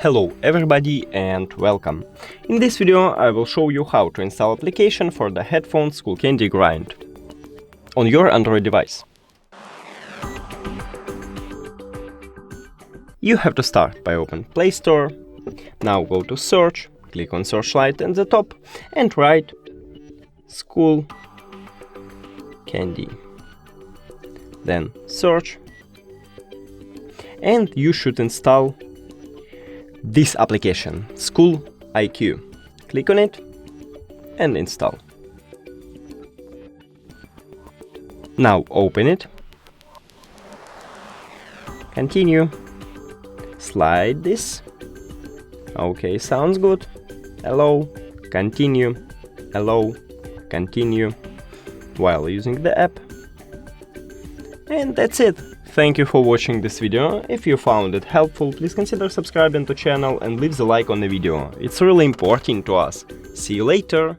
Hello everybody and welcome. In this video I will show you how to install application for the headphones Skullcandy Grind on your Android device. You have to start by open Play Store. Now go to search, click on searchlight at the top and write Skullcandy. Then search and you should install this application, Skull IQ. Click on it and install. Now open it. Continue. Slide this. Okay, sounds good. Allow. Continue. Allow. Continue. While using the app. And that's it. Thank you for watching this video. If you found it helpful, please consider subscribing to the channel and leave the like on the video. It's really important to us. See you later!